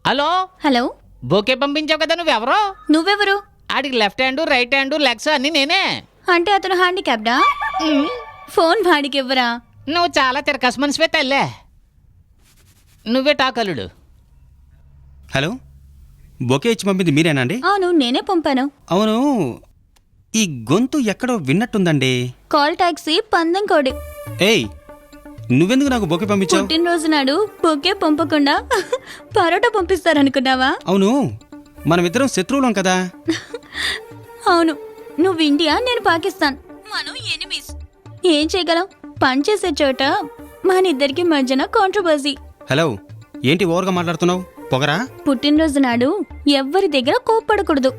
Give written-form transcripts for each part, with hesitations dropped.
Hello hello, bouquet పంపించావు కదా, నువ్వెవరో? నువ్వెవరు? ఆడికి left hand right hand legs అన్ని నేనే. అంటే అతను హ్యాండిక్యాప్డా? ఫోన్ వాడికి ఇవ్వరా? నువ్వు చాలా తిరకస్ మనిషివే తల్లే. నువ్వే టాకలుడు. హలో, బొకే ఇచ్చి పంపింది మీరేనా అండి? అవును, నేనే పంపాను. అవును, ఈ గొంతు ఎక్కడో విన్నట్టుందండి. కాల్ టాక్సీ పందెం కోడి. ఏయ్, నువ్వెందుకు నాకు బొకే పంపించావు? పుట్టినరోజు నాడు బొకే పంపకుండా పరోటా పంపిస్తారనుకున్నావా? అవును, మనమిద్దరం శత్రువులం కదా. అవును, నువ్వు ఇండియా, నేను పాకిస్తాన్, మనం ఎనిమీస్. ఏం చేయగలం? పనిచేసే చోట మన ఇద్దరికి మధ్యన కాంట్రవర్సీ. హలో, ఏంటి ఓవర్గా మాట్లాడుతున్నావు? పొగరా? పుట్టినరోజు నాడు ఎవ్వరి దగ్గర కోప్పడకూడదు,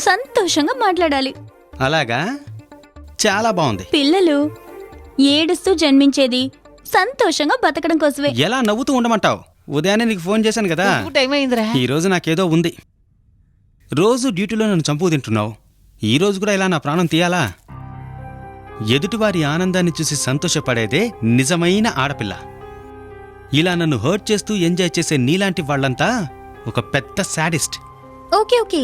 సంతోషంగా మాట్లాడాలి. అలాగా, చాలా బాగుంది. పిల్లలు ఏడుస్తూ జన్మించేది సంతోషంగా బతకడం కోసమే. ఎలా నవ్వుతూ ఉండమంటావు? ఉదయాన్నే నీకు ఫోన్ చేశాను కదా. టైం అయిందిరా. ఈ రోజు నాకేదో ఉంది. రోజు డ్యూటీలో నన్ను చంపు తింటున్నావు, ఈ రోజు కూడా ఇలా నా ప్రాణం తీయాలా? ఎదుటివారి ఆనందాన్ని చూసి సంతోషపడేదే నిజమైన ఆడపిల్ల. ఇలా నన్ను హర్ట్ చేస్తూ ఎంజాయ్ చేసే నీలాంటి వాళ్ళంతా ఒక పెద్ద శాడిస్ట్. ఓకే ఓకే,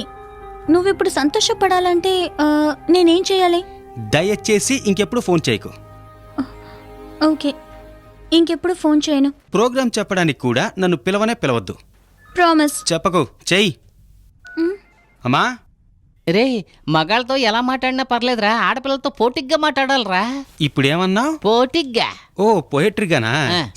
నువ్విప్పుడు సంతోషపడాలంటే నేనేం చేయాలి? దయచేసి ఇంకెప్పుడు ఫోన్ చేయకు. ఓకే, ఇంకెప్పుడు ఫోన్ చేయను. ప్రోగ్రాం చెప్పడానికి కూడా నన్ను పిలవద్దు. ప్రామిస్. చెప్పకు, చెయ్యి. అమ్మా, రే, మగాళ్ళతో ఎలా మాట్లాడినా పర్లేదురా, ఆడపిల్లలతో పోటిగ్గా మాట్లాడాలరా. ఇప్పుడేమన్నావు? పోటిగ్గా. ఓ, పోయట్రీగానా?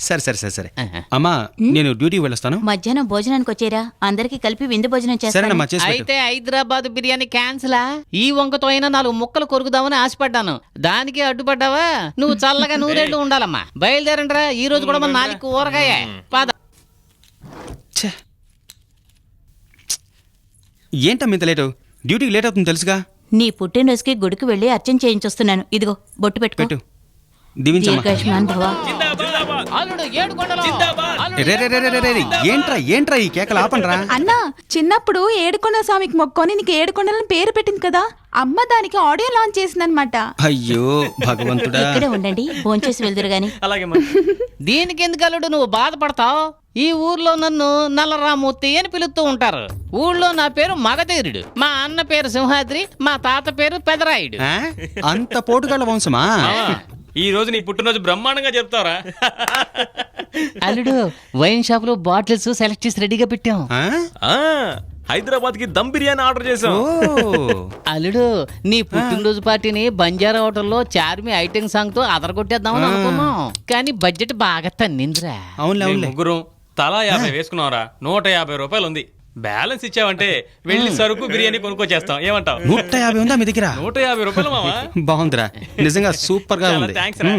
సరే సరే సరే సరే. అమ్మా, నేను డ్యూటీకి వెళ్ళొస్తాను. మధ్యాహ్నం భోజనానికి వచ్చేరా, అందరికి కలిపి విందు భోజనం చేస్తాను. సరేనమ్మా, చేసి పెట్టు. అయితే హైదరాబాద్ బిర్యానీ క్యాన్సిలా? ఈ వంకతో అయినా 4 ముక్కలు కొరుకుదామని ఆశపడ్డాను, దానికి అడ్డుపడ్డావా? నువ్వు చల్లగా నూరేళ్లు ఉండాలమ్మా. బయలుదేరండిరా, ఈ రోజు కూడా మన 4 కూరగాయ. పద. ఛే, ఏంటమ్మా ఇంత లేటు? డ్యూటీకి లేట్ అవుతుంది తెలుసుగా. నీ పుట్టినరోజుకి గుడికి వెళ్ళి అర్చన చేయించొస్తున్నాను. ఇదిగో బొట్టు పెట్టు, పెట్టుకో. దీవించమ్మా. దీర్ఘాయుష్మాన్ భవ. అల్లుడు ఏడుకొండలు. అల్లుడు రే రే రే రే రే రే, ఏంట్రా ఈ కేకలు ఆపండ్రా. అన్నా, చిన్నప్పుడు ఏడుకొండ స్వామికి మొక్కొని నీకు ఏడుకొండలని పేరు పెట్టింది కదా, అమ్మ దానికి ఆడియో లాంచ్ చేసిందనమాట. అయ్యో భగవంతుడా. ఇక్కడే ఉండండి, భోంచేసి వెళ్దురు గాని. దీనికి ఎందుకు అల్లుడు నువ్వు బాధపడతావు? ఈ ఊర్లో నన్ను నల్లరామూర్తి అని పిలుస్తూ ఉంటారు. ఊళ్ళో నా పేరు మగధీరుడు, మా అన్న పేరు సింహాద్రి, మా తాత పేరు పెదరాయుడు. ఆ? అంత పోటుగాళ్ళ వంశమా? ఈ రోజు నీ పుట్టినరోజు బ్రహ్మాండంగా చెప్తావరా? అల్లుడు, వైన్ షాప్ లో బాటిల్స్ సెలెక్ట్ చేసి రెడీగా పెట్టాం. ఆ? హైదరాబాద్ కి దమ్ బిర్యానీ ఆర్డర్ చేసాం. ఓ. అల్లుడు, నీ పుట్టినరోజు పార్టీని బంజారా హోటల్లో చార్మి ఐటెం సాంగ్ తో అదరగొట్టేద్దామని అనుకున్నాం, కానీ బడ్జెట్ బాగా తన్నిందిరా. అవునులే మేము అవునులే. ముగ్గురం తలా 50 వేసుకున్నావురా. 150 రూపాయలు ఉంది. బ్యాలెన్స్ ఇచ్చావంటే వెళ్ళి సరుకు బిర్యానీ కొనుక్కొచ్చేస్తాం. ఏమంటావు? 150 ఉందా మీ దగ్గర? 150 రూపాయలు మావా. బాగుందిరా, నిజంగా సూపర్ గా చాలా ఉంది. థాంక్స్ రా.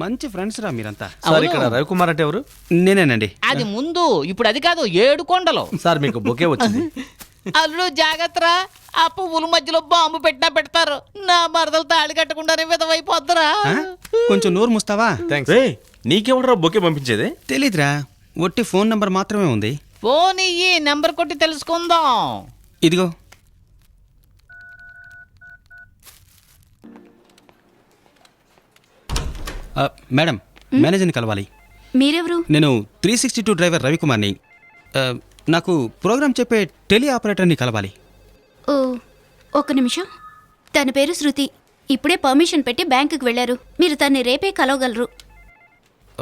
మంచి ఫ్రెండ్స్ రా మీరంతా. సార్, ఇక్కడ రవికుమార్ అంటే ఎవరు? నేనేనండి. అది ముందు, ఇప్పుడు అది కాదు, 7 కొండలు. సార్, మీకు బొకే వచ్చింది. అల్లుడు జాగ్రత్తరా, ఆ పువ్వుల మధ్యలో బాంబు పెట్టినా పెడతారు. నా మరదలు తాళి కట్టకుండానే విధవైపోద్దురా. ఆ? కొంచెం నోరు ముస్తావా? థ్యాంక్స్. నీకెవడరా బొకే పంపించేది? తెలీదురా, ఒట్టి ఫోన్ నంబర్ మాత్రమే ఉంది. ఫోన్ ఇయ్యి, నెంబర్ కొట్టి తెలుసుకుందాం. ఇదిగో. మేడం, మేనేజర్ని కలవాలి. మీరెవరు? నేను 362 డ్రైవర్ రవికుమార్ని. నాకు ప్రోగ్రామ్ చెప్పే టెలి ఆపరేటర్ని కలవాలి. ఓ, ఒక్క నిమిషం. తన పేరు శృతి. ఇప్పుడే పర్మిషన్ పెట్టి బ్యాంకుకి వెళ్ళారు. మీరు తన్ని రేపే కలవగలరు.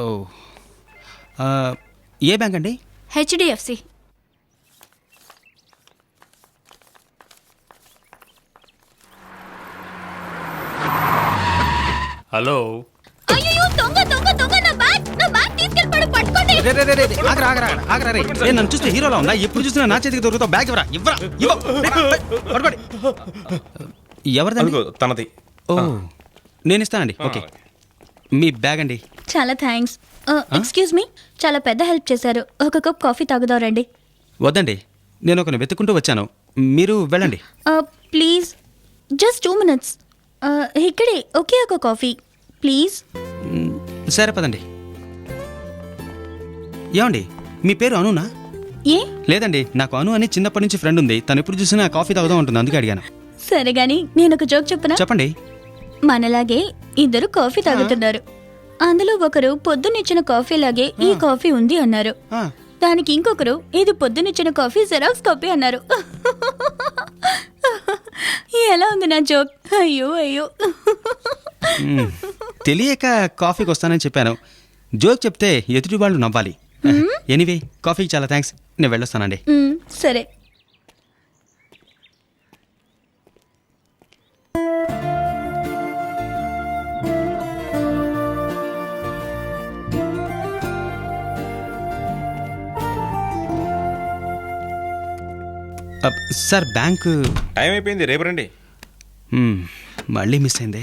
ఓ, ఏ బ్యాంక్ అండి? హెచ్డిఎఫ్సి. హలో. అయ్యో, దొంగ దొంగ దొంగ, నా బ్యాగ్ తీసుకెళ్ళిపోయాడు, పట్టుకోండి. ఆగరా రే. నన్ను చూస్తే హీరోలా ఉందా? ఎప్పుడు చూసినా నా చేతికి దొరుకుతావు. బ్యాగ్ ఇవ్వరా. ఎవరిదండి? తనది. ఓ, నేను ఇస్తానండి. ఓకే, మీ బ్యాగ్ అండి. చాలా థ్యాంక్స్. ఎక్స్క్యూజ్ మీ, చాలా పెద్ద హెల్ప్ చేశారు. ఒక కప్ కాఫీ తాగుదాం రండి. వద్దండి, నేను ఒకరిని వెతుక్కుంటూ వచ్చాను, మీరు వెళ్ళండి. Please, just 2 minutes. ఇక్కడే ఒకే ఒక కాఫీ ప్లీజ్. సరే పదండి. ఏమండి, మీ పేరు అనునా? ఏ? లేదండి, నాకు అను అని చిన్నప్పటి నుంచి ఫ్రెండ్ ఉంది. తను ఎప్పుడు చూసినా కాఫీ తాగుదాం ఉంటుంది, అందుకే అడిగాను. సరే గాని, నేను ఒక జోక్ చెప్పనా? చెప్పండి. మనలాగే ఇద్దరు కాఫీ తాగుతున్నారు. అందులో ఒకరు పొద్దున్నిచ్చిన కాఫీ లాగే ఈ కాఫీ ఉంది అన్నారు. దానికి ఇంకొకరు ఇది పొద్దునిచ్చిన కాఫీ జెరాక్స్ కాపీ అన్నారు. ఎలా ఉంది నా జోక్? అయ్యో అయ్యో. తెలియక కాఫీకి వస్తానని చెప్పాను. జోక్ చెప్తే ఎదుటి వాళ్ళు నవ్వాలి. ఎనీవే కాఫీకి చాలా థ్యాంక్స్. నేను వెళ్ళొస్తానండి. సరే. సార్ బ్యాంకు టైం అయిపోయింది, రేపు రండి. మళ్ళీ మిస్ అయిందే.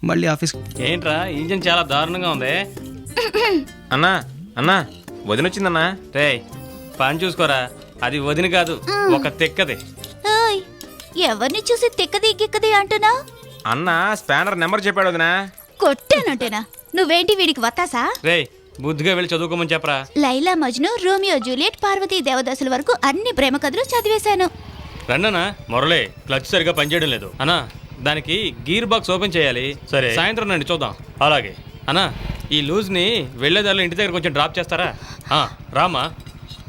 మళ్ళీ ఆఫీస్. ఏంట్రా ఇంజిన్ చాలా దారుణంగా ఉంది. అన్నా అన్నా వదిన వచ్చిందన్నా. రే పని చూసుకోరా, అది వదిన కాదు, ఒక తెక్కది. ఓయ్, ఎవరిని చూసి తిక్కది గిక్కది అంటున్నా? అన్న స్పానర్ నెంబర్ చెప్పాడు వదినా. కొట్టానంటేనా? నువ్వేంటి వీడికి వత్తాసా? రే బుద్ధిగా వెళ్ళి చదువుకోమని చెప్పరా. లైలా మజ్ను, రోమియో జూలియట్, పార్వతీ దేవదాసుల వరకు అన్ని ప్రేమ కథలు చదివేశాను. రండనా. మురళి క్లచ్ సరిగా పనిచేయడం లేదు అన్నా, దానికి గీర్ బాక్స్ ఓపెన్ చేయాలి. సరే సాయంత్రం రండి చూద్దాం. అలాగే అన్నా, ఈ లూజ్ ని వెళ్లేదారిలో ఇంటి దగ్గర కొంచెం డ్రాప్ చేస్తారా? రామా.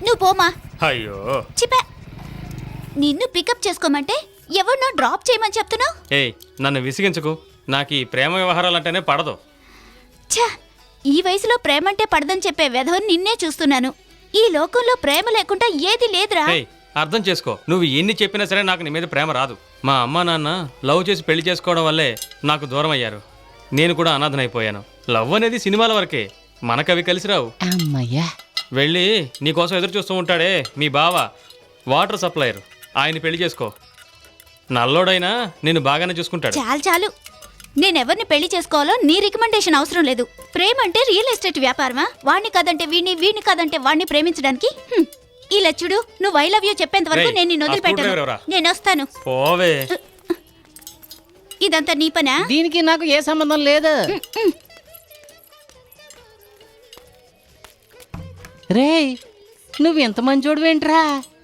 నువ్వు పోమా. అయ్యో చిపా. నిన్ను పికప్ చేసుకోమంటే ఎవరినో డ్రాప్ చేయమని చెప్తున్నావు? ఏయ్ నన్ను విసిగించకు, నాకు ఈ ప్రేమ వ్యవహారాలు అంటేనే పడదు. ఛ, ఈ వయసులో ప్రేమంటే పడదని చెప్పే వెధవని నిన్నే చూస్తున్నాను. ఈ లోకంలో ప్రేమ లేకుండా ఏది లేదురా. ఏయ్ అర్థం చేసుకో, నువ్వు ఎన్ని చెప్పినా సరే నాకు నీ మీద ప్రేమ రాదు. మా అమ్మా నాన్న లవ్ చేసి పెళ్లి చేసుకోవడం వల్లే నాకు దూరం అయ్యారు. నేను కూడా అనాథనైపోయాను. లవ్ అనేది సినిమాల వరకే, మనకవి కలిసి రావు. అమ్మయ్యా. వెళ్ళి నీకోసం ఎదురు చూస్తూ ఉంటాడే మీ బావ, వాటర్ సప్లయర్, ఆయన పెళ్లి చేసుకో. నల్లోడైనా నేను బాగానే చూసుకుంటాడు. చాలు చాలు. నేనెవరిని పెళ్లి చేసుకోవాలో నీ రికమెండేషన్ అవసరం లేదు. ప్రేమ అంటే రియల్ ఎస్టేట్ వ్యాపారమా? వాణ్ణి కాదంటే వీణ్ణి, వీణ్ణి కాదంటే వాణ్ణి ప్రేమించడానికి? ఇలా చూడు, నువ్వు ఐ లవ్ యూ చెప్పేంత వరకు రేయ్, నేను నిన్ను ఆ స్క్రూ డ్రైవర్ వదిలిపెట్టాను. ఎవరా? నేను వస్తాను. పోవే. ఇదంతా నీ పనా? దీనికి నాకు ఏ సంబంధం లేదు. రేయ్ నువ్వు ఎంత మంచోడువేంట్రా?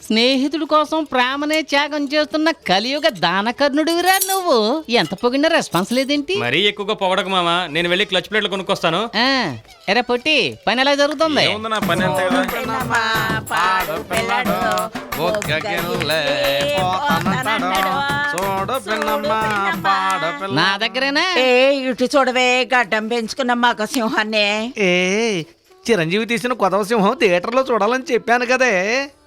స్నేహితుడి కోసం ప్రేమనే త్యాగం చేస్తున్న కలియుగ దానకర్ణుడివిరా నువ్వు. ఎంత పొగిన రెస్పాన్స్ లేదేంటి? మరీ ఎక్కువగా పొగడకు మామ, నేను వెళ్ళి క్లచ్ ప్లేట్లు కొనుక్కొస్తాను. ఎరా పొట్టి, పని ఎలా జరుగుతుంది? ఏముందన్నా పని అంతే కదా. నా దగ్గరేనా? ఇటు చూడవే, గడ్డం పెంచుకున్న మగ సింహాన్ని. ఏ చిరంజీవి తీసిన కొదవ సింహం థియేటర్లో చూడాలని చెప్పాను కదే.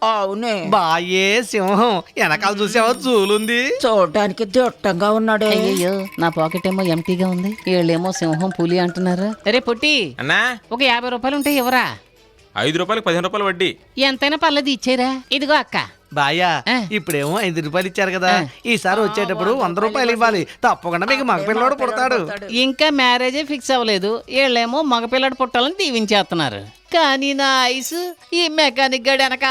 అవునే, బాయే సింహం వెనకాల చూసావా జూలుంది. చూడడానికి దిట్టంగా ఉన్నాడే. అయ్యో నా పాకెట్ ఏమో ఎంటీగా ఉంది, వీళ్ళేమో సింహం పులి అంటున్నారు. అరే పొట్టి, అన్నా ఒక 50 రూపాయలు ఉంటాయి ఎవరా? 5 రూపాయలకి 15 రూపాయలు వడ్డీ. ఎంతైనా పర్లేదు ఇచ్చేరా. ఇదిగో అక్క. బాయా ఆ. ఇప్పుడేమో 5 రూపాయలు ఇచ్చారు కదా, ఈసారి వచ్చేటప్పుడు 100 రూపాయలు ఇవ్వాలి. తప్పకుండా మీకు మగ పిల్లోడు పుడతాడు. ఇంకా మ్యారేజే ఫిక్స్ అవ్వలేదు, వీళ్ళేమో మగపిల్లడు పుట్టాలని దీవించేస్తున్నారు. కానీ నా ఐసు ఈ మెకానిక్ గడి వెనక